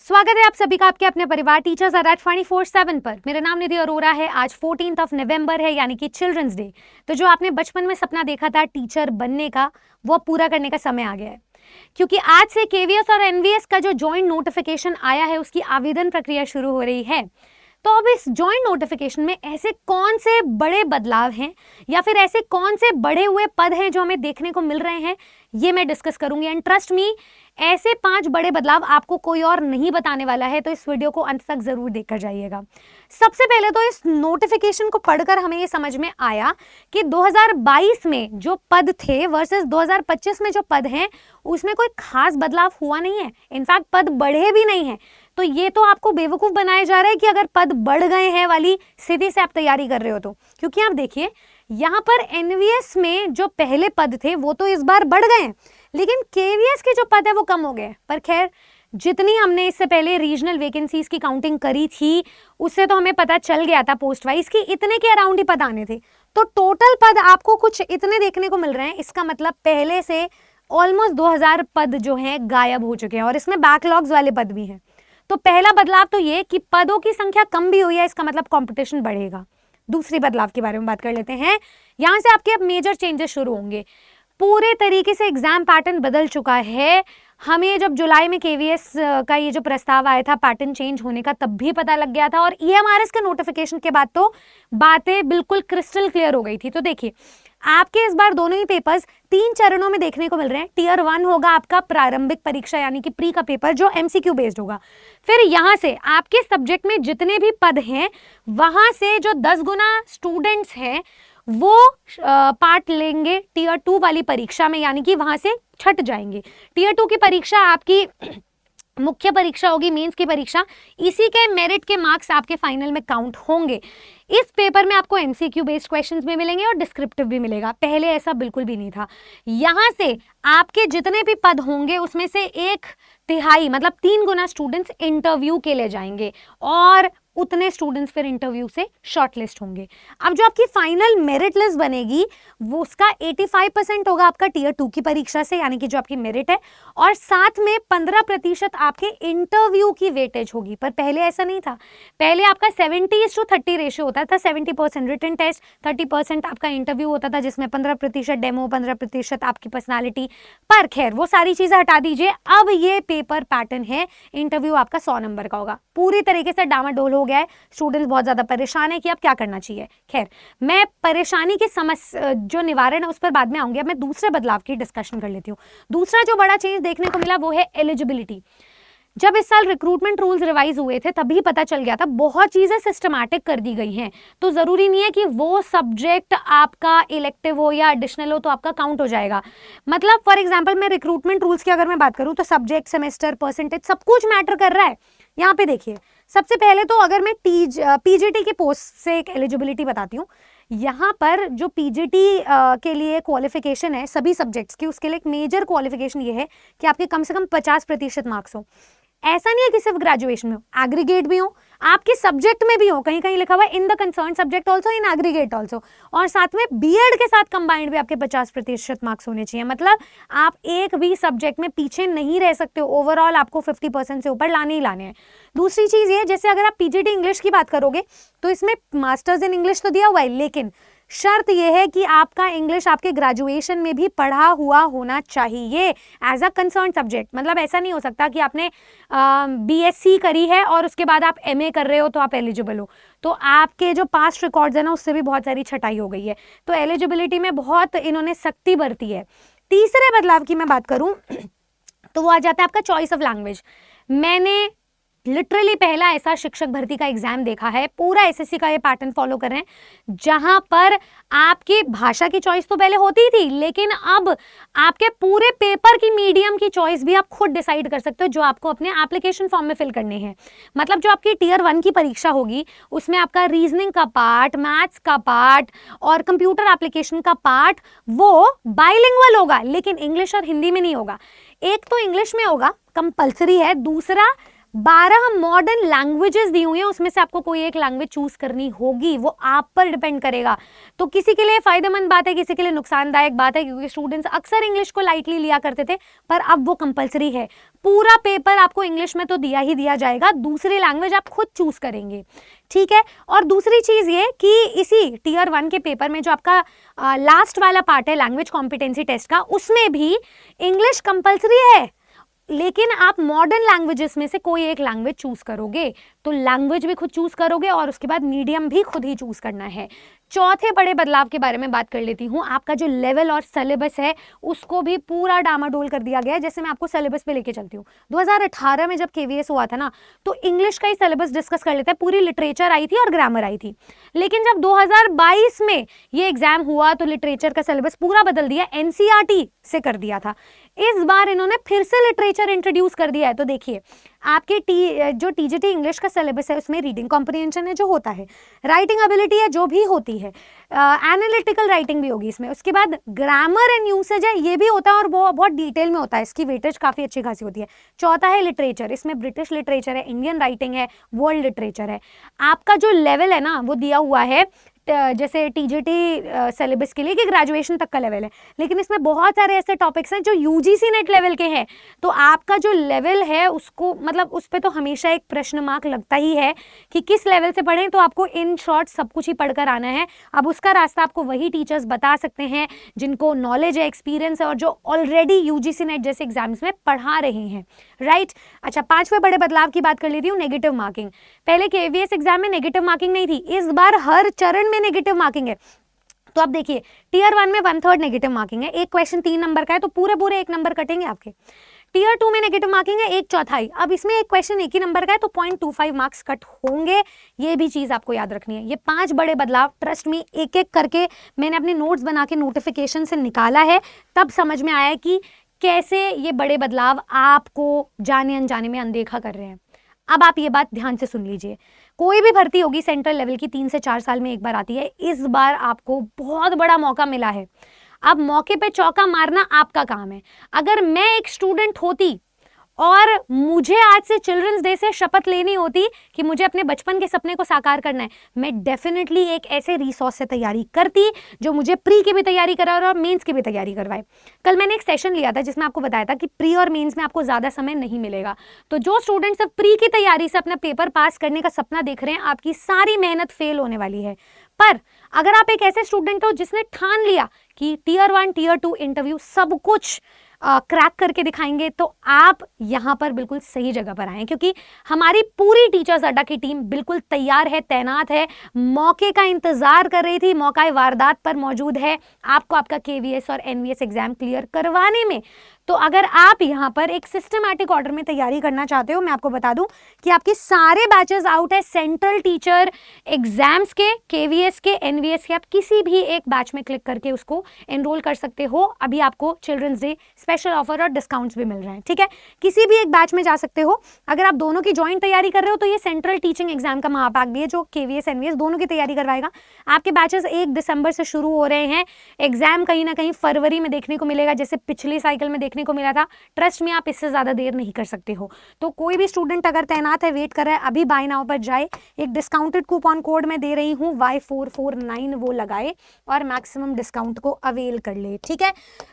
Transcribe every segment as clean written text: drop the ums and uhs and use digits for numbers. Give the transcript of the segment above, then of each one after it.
स्वागत है आप सभी का आपके अपने परिवार टीचर्स आर 24/7 पर। मेरा नाम निधि अरोरा है। आज 14 नवंबर है यानी कि चिल्ड्रंस डे। तो जो आपने बचपन में सपना देखा था टीचर बनने का, वो पूरा करने का समय आ गया है, क्योंकि आज से केवीएस और एनवीएस का जो जॉइंट नोटिफिकेशन आया है उसकी आवेदन प्रक्रिया शुरू हो रही है। तो अब इस जॉइंट नोटिफिकेशन में ऐसे कौन से बड़े बदलाव हैं या फिर ऐसे कौन से बढ़े हुए पद हैं जो हमें देखने को मिल रहे हैं, ये मैं डिस्कस करूंगी। एंड ट्रस्ट मी, ऐसे 5 बड़े बदलाव आपको कोई और नहीं बताने वाला है, तो इस वीडियो को अंत तक जरूर देखकर जाइएगा। सबसे पहले तो इस नोटिफिकेशन को पढ़कर हमें ये समझ में आया कि 2022 में जो पद थे वर्सेस 2025 में जो पद हैं उसमें कोई खास बदलाव हुआ नहीं है। इनफैक्ट पद बढ़े भी नहीं है। तो ये तो आपको बेवकूफ बनाया जा रहा है कि अगर पद बढ़ गए हैं वाली स्थिति से आप तैयारी कर रहे हो तो, क्योंकि आप देखिए यहाँ पर एनवीएस में जो पहले पद थे वो तो इस बार बढ़ गए हैं, लेकिन केवीएस के जो पद है वो कम हो गए। पर खैर, जितनी हमने इससे पहले रीजनल वैकेंसीज की काउंटिंग करी थी उससे तो हमें पता चल गया था पोस्ट वाइज कि इतने के अराउंड ही पद आने थे। तो टोटल पद आपको कुछ इतने देखने को मिल रहे हैं। इसका मतलब पहले से ऑलमोस्ट 2000 पद जो हैं गायब हो चुके हैं, और इसमें बैकलॉग्स वाले पद भी हैं। तो पहला बदलाव तो ये कि पदों की संख्या कम भी हुई है, इसका मतलब कंपटीशन बढ़ेगा। दूसरी बदलाव के बारे में बात कर लेते हैं। यहां से आपके अब मेजर चेंजेस शुरू होंगे। पूरे तरीके से एग्जाम पैटर्न बदल चुका है। हमें जब जुलाई में केवीएस का ये जो प्रस्ताव आया था पैटर्न चेंज होने का, तब भी पता लग गया था, और ईएमआरएस के नोटिफिकेशन के बाद तो बातें बिल्कुल क्रिस्टल क्लियर हो गई थी। तो देखिए, आपके इस बार दोनों ही पेपर्स 3 चरणों में देखने को मिल रहे हैं। टियर 1 होगा आपका प्रारंभिक परीक्षा यानी कि प्री का पेपर, जो एमसीक्यू बेस्ड होगा। फिर यहाँ से आपके सब्जेक्ट में जितने भी पद हैं वहां से जो 10 गुना स्टूडेंट्स हैं वो पार्ट लेंगे टियर 2 वाली परीक्षा में, यानी कि वहां से छट जाएंगे। टियर 2 की परीक्षा आपकी मुख्य परीक्षा होगी, मेंस की परीक्षा। इसी के मेरिट के मार्क्स आपके फाइनल में काउंट होंगे। इस पेपर में आपको एमसीक्यू बेस्ड क्वेश्चंस भी मिलेंगे और डिस्क्रिप्टिव भी मिलेगा। पहले ऐसा बिल्कुल भी नहीं था। यहाँ से आपके जितने भी पद होंगे उसमें से 1/3 मतलब 3 गुना स्टूडेंट्स इंटरव्यू के लिए जाएंगे, और उतने स्टूडेंट्स फिर इंटरव्यू से शॉर्टलिस्ट होंगे। अब जो आपकी फाइनल मेरिट लिस्ट बनेगी वो उसका 85% होगा आपका टियर 2 की परीक्षा से, यानी कि जो आपकी मेरिट है, और साथ में 15% आपके इंटरव्यू की वेटेज होगी। पर पहले ऐसा नहीं था। पहले आपका 70:30 रेशियो होता था। 70% रिटन टेस्ट, 30% आपका इंटरव्यू होता था, जिसमें 15% डेमो, 15% आपकी पर्सनालिटी। पर खैर, वो सारी चीजें हटा दीजिए। अब ये पेपर पैटर्न है, इंटरव्यू आपका 100 नंबर का होगा। पूरी तरीके से डामाडोल हो गया है। स्टूडेंट्स बहुत ज्यादा परेशान है कि अब क्या करना चाहिए। खैर, मैं परेशानी की समस्या जो निवारण है उस पर बाद में आऊंगी। अब मैं दूसरे बदलाव की डिस्कशन कर लेती हूँ। दूसरा जो बड़ा चेंज देखने को मिला वो है एलिजिबिलिटी। जब इस साल रिक्रूटमेंट रूल्स रिवाइज हुए थे तभी पता चल गया था बहुत चीजें सिस्टमैटिक कर दी गई हैं। तो जरूरी नहीं है कि वो सब्जेक्ट आपका इलेक्टिव हो या एडिशनल हो तो आपका काउंट हो जाएगा। मतलब फॉर एग्जांपल, मैं रिक्रूटमेंट रूल्स की अगर मैं बात करूं तो सब्जेक्ट, सेमेस्टर, परसेंटेज सब कुछ मैटर कर रहा है। यहाँ पे देखिए, सबसे पहले तो अगर मैं पीजीटी की पोस्ट से एक एलिजिबिलिटी बताती हूँ। यहाँ पर जो पीजीटी के लिए क्वालिफिकेशन है सभी सब्जेक्ट्स की, उसके लिए एक मेजर क्वालिफिकेशन ये है कि आपके कम से कम 50% मार्क्स हो। ऐसा नहीं है कि सिर्फ ग्रेजुएशन में हो, एग्रीगेट भी हो, आपके सब्जेक्ट में भी हो। कहीं कहीं लिखा हुआ है in the concern subject also, in aggregate also, और साथ में बीएड के साथ कंबाइंड भी आपके 50% मार्क्स होने चाहिए। मतलब आप एक भी सब्जेक्ट में पीछे नहीं रह सकते हो। ओवरऑल आपको 50% से ऊपर लाने ही लाने हैं। दूसरी चीज ये, जैसे अगर आप पीजीटी इंग्लिश की बात करोगे तो इसमें मास्टर्स इन इंग्लिश तो दिया हुआ है, लेकिन शर्त यह है कि आपका इंग्लिश आपके ग्रेजुएशन में भी पढ़ा हुआ होना चाहिए एज अ कंसर्न सब्जेक्ट। मतलब ऐसा नहीं हो सकता कि आपने बीएससी करी है और उसके बाद आप एमए कर रहे हो तो आप एलिजिबल हो। तो आपके जो पास्ट रिकॉर्ड्स है ना, उससे भी बहुत सारी छटाई हो गई है। तो एलिजिबिलिटी में बहुत इन्होंने सख्ती बरती है। तीसरे बदलाव की मैं बात करूं तो वो आ जाता है आपका चॉइस ऑफ लैंग्वेज। मैंने लिटरली पहला ऐसा शिक्षक भर्ती का एग्जाम देखा है, पूरा एसएससी का ये पैटर्न फॉलो कर रहे हैं, जहां पर आपकी भाषा की चॉइस तो पहले होती थी, लेकिन अब आपके पूरे पेपर की मीडियम की चॉइस भी आप खुद डिसाइड कर सकते हो, जो आपको अपने एप्लीकेशन फॉर्म में फिल करने हैं। मतलब जो आपकी टियर 1 की परीक्षा होगी उसमें आपका रीजनिंग का पार्ट, मैथ्स का पार्ट और कंप्यूटर एप्लीकेशन का पार्ट वो बाइलिंगुअल होगा, लेकिन इंग्लिश और हिंदी में नहीं होगा। एक तो इंग्लिश में होगा, कंपल्सरी है। दूसरा, 12 मॉडर्न लैंग्वेजेस दी हुई हैं, उसमें से आपको कोई एक लैंग्वेज चूज करनी होगी, वो आप पर डिपेंड करेगा। तो किसी के लिए फायदेमंद बात है, किसी के लिए नुकसानदायक बात है, क्योंकि स्टूडेंट्स अक्सर इंग्लिश को लाइटली लिया करते थे, पर अब वो कंपलसरी है। पूरा पेपर आपको इंग्लिश में तो दिया ही दिया जाएगा, दूसरी लैंग्वेज आप खुद चूज करेंगे, ठीक है। और दूसरी चीज ये कि इसी टीयर 1 के पेपर में जो आपका लास्ट वाला पार्ट है लैंग्वेज कॉम्पिटेंसी टेस्ट का, उसमें भी इंग्लिश कंपलसरी है, लेकिन आप मॉडर्न लैंग्वेजेस में से कोई एक लैंग्वेज चूज करोगे, तो लैंग्वेज भी खुद चूज करोगे और उसके बाद मीडियम भी खुद ही चूज करना है। चौथे बड़े बदलाव के बारे में बात कर लेती हूँ। आपका जो लेवल और सिलेबस है उसको भी पूरा डामाडोल कर दिया गया है। जैसे मैं आपको सिलेबस पे लेके चलती हूँ, 2018 में जब केवीएस हुआ था ना, तो इंग्लिश का ही सिलेबस डिस्कस कर लेते हैं, पूरी लिटरेचर आई थी और ग्रामर आई थी। लेकिन जब 2022 में ये एग्जाम हुआ तो लिटरेचर का सिलेबस पूरा बदल दिया, एनसीईआरटी से कर दिया था। इस बार इन्होंने फिर से लिटरेचर इंट्रोड्यूस कर दिया है। तो देखिए, आपके जो टीजीटी इंग्लिश का सिलेबस है उसमें रीडिंग कॉम्प्रिहेंशन है जो होता है, राइटिंग एबिलिटी है जो भी होती है, एनालिटिकल राइटिंग भी होगी इसमें, उसके बाद ग्रामर एंड यूसेज है ये भी होता है और वो बहुत डिटेल में होता है, इसकी वेटेज काफ़ी अच्छी खासी होती है। चौथा है लिटरेचर, इसमें ब्रिटिश लिटरेचर है, इंडियन राइटिंग है, वर्ल्ड लिटरेचर है। आपका जो लेवल है ना वो दिया हुआ है जैसे टीजीटी सिलेबस के लिए कि ग्रेजुएशन तक का लेवल है, लेकिन इसमें बहुत सारे ऐसे टॉपिक्स हैं जो यूजीसी नेट लेवल के हैं। तो आपका जो लेवल है उसको मतलब उस पर तो हमेशा एक प्रश्न मार्क लगता ही है कि किस लेवल से पढ़ें। तो आपको इन शॉर्ट सब कुछ ही पढ़कर आना है। अब उसका रास्ता आपको वही टीचर्स बता सकते हैं जिनको नॉलेज है, एक्सपीरियंस है और जो ऑलरेडी यूजीसी नेट जैसे एग्जाम्स में पढ़ा रहे हैं, राइट। अच्छा, पांचवें बड़े बदलाव की बात कर लेती हूँ, नेगेटिव मार्किंग। पहले केवीएस एग्जाम में नेगेटिव मार्किंग नहीं थी, इस बार हर चरण नेगेटिव मार्किंग है। तो अब देखिए, टीयर 1 में 1/3 नेगेटिव मार्किंग है, एक क्वेश्चन 3 नंबर का है तो पूरे 1 नंबर कटेंगे आपके। टीयर 2 में नेगेटिव मार्किंग है 1/4, अब इसमें एक क्वेश्चन 1 ही नंबर का है तो 0.25 मार्क्स कट होंगे। ये भी चीज आपको याद रखनी है। ये 5 बड़े बदलाव, ट्रस्ट मी, एक एक करके मैंने अपने नोट्स बना के नोटिफिकेशन से निकाला है, तब समझ में आया कि कैसे ये बड़े बदलाव आपको जाने अनजाने में अनदेखा कर रहे हैं। अब आप ये बात ध्यान से सुन लीजिए, कोई भी भर्ती होगी सेंट्रल लेवल की 3 से 4 साल में एक बार आती है, इस बार आपको बहुत बड़ा मौका मिला है। अब मौके पे चौका मारना आपका काम है। अगर मैं एक स्टूडेंट होती और मुझे आज से चिल्ड्रंस डे से शपथ लेनी होती कि मुझे अपने बचपन के सपने को साकार करना है, मैं डेफिनेटली एक ऐसे रिसोर्स से तैयारी करती जो मुझे प्री की भी तैयारी कराए और मेंस की भी तैयारी करवाए। कल मैंने एक सेशन लिया था जिसमें आपको बताया था कि प्री और मेंस में आपको ज़्यादा समय नहीं मिलेगा। तो जो स्टूडेंट सिर्फ प्री की तैयारी से अपना पेपर पास करने का सपना देख रहे हैं, आपकी सारी मेहनत फेल होने वाली है। पर अगर आप एक ऐसे स्टूडेंट हो जिसने ठान लिया कि टीयर 1 टीयर 2 इंटरव्यू सब कुछ क्रैक करके दिखाएंगे, तो आप यहाँ पर बिल्कुल सही जगह पर आए, क्योंकि हमारी पूरी टीचर्स अड्डा की टीम बिल्कुल तैयार है, तैनात है, मौके का इंतजार कर रही थी, मौका वारदात पर मौजूद है आपको आपका केवीएस और एनवीएस एग्जाम क्लियर करवाने में। तो अगर आप यहाँ पर एक सिस्टमैटिक ऑर्डर में तैयारी करना चाहते हो, मैं आपको बता दूं कि आपके सारे बैचेस आउट है सेंट्रल टीचर एग्जाम्स के, केवीएस के, एनवीएस के। आप किसी भी एक बैच में क्लिक करके उसको एनरोल कर सकते हो। अभी आपको चिल्ड्रंस डे स्पेशल ऑफर और डिस्काउंट्स भी मिल रहे हैं, ठीक है। किसी भी एक बैच में जा सकते हो। अगर आप दोनों की ज्वाइंट तैयारी कर रहे हो तो ये सेंट्रल टीचिंग एग्जाम का महापाक भी है जो केवीएस एनवीएस दोनों की तैयारी करवाएगा। आपके बैचेस 1 दिसंबर से शुरू हो रहे हैं। एग्जाम कहीं ना कहीं फरवरी में देखने को मिलेगा, जैसे पिछली साइकिल में देखने को मिला था। ट्रस्ट में आप इससे ज़्यादा देर नहीं कर सकते हो। तो कोई भी स्टूडेंट अगर तैनात है, वेट कर रहा है, अभी बाय नाउ पर जाए। एक डिस्काउंटेड कूपन कोड मैं दे रही हूँ Y449, वो लगाए और मैक्सिमम डिस्काउंट को अवेल कर ले, ठीक है।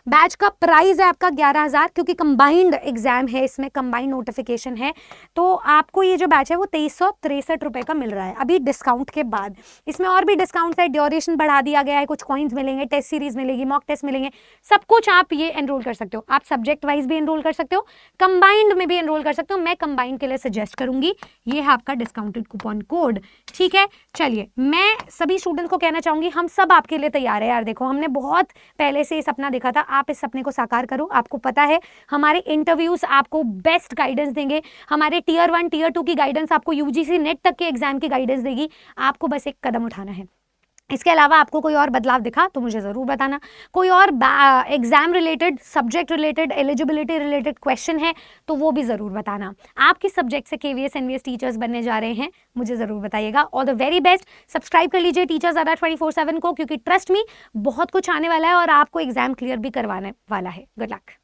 बैच का प्राइस है आपका 11,000, क्योंकि कंबाइंड एग्जाम है, इसमें कंबाइंड नोटिफिकेशन है। तो आपको ये जो बैच है वो 2363 रुपये का मिल रहा है अभी डिस्काउंट के बाद। इसमें और भी डिस्काउंट है, ड्यूरेशन बढ़ा दिया गया है, कुछ कॉइन्स मिलेंगे, टेस्ट सीरीज मिलेगी, मॉक टेस्ट मिलेंगे, सब कुछ आप ये एनरोल कर सकते हो। आप सब्जेक्ट वाइज भी एनरोल कर सकते हो, कंबाइंड में भी एनरोल कर सकते हो। मैं कंबाइंड के लिए सजेस्ट करूंगी, ये है आपका डिस्काउंटेड कूपन कोड, ठीक है। चलिए, मैं सभी स्टूडेंट्स को कहना चाहूंगी, हम सब आपके लिए तैयार है यार। देखो, हमने बहुत पहले से ये सपना देखा था, आप इस सपने को साकार करो। आपको पता है हमारे इंटरव्यूज आपको बेस्ट गाइडेंस देंगे, हमारे टीयर 1 टीयर 2 की गाइडेंस आपको यूजीसी नेट तक के एग्जाम की गाइडेंस देगी। आपको बस एक कदम उठाना है। इसके अलावा आपको कोई और बदलाव दिखा तो मुझे ज़रूर बताना। कोई और exam related, subject related, eligibility related question है तो वो भी ज़रूर बताना। आप किस सब्जेक्ट से केवीएस एनवीएस टीचर्स बनने जा रहे हैं मुझे ज़रूर बताइएगा। All the very best. Subscribe कर लीजिए टीचर्स अड्डा 24/7 को, क्योंकि ट्रस्ट मी बहुत कुछ आने वाला है और आपको एग्जाम क्लियर भी करवाने वाला है। Good luck.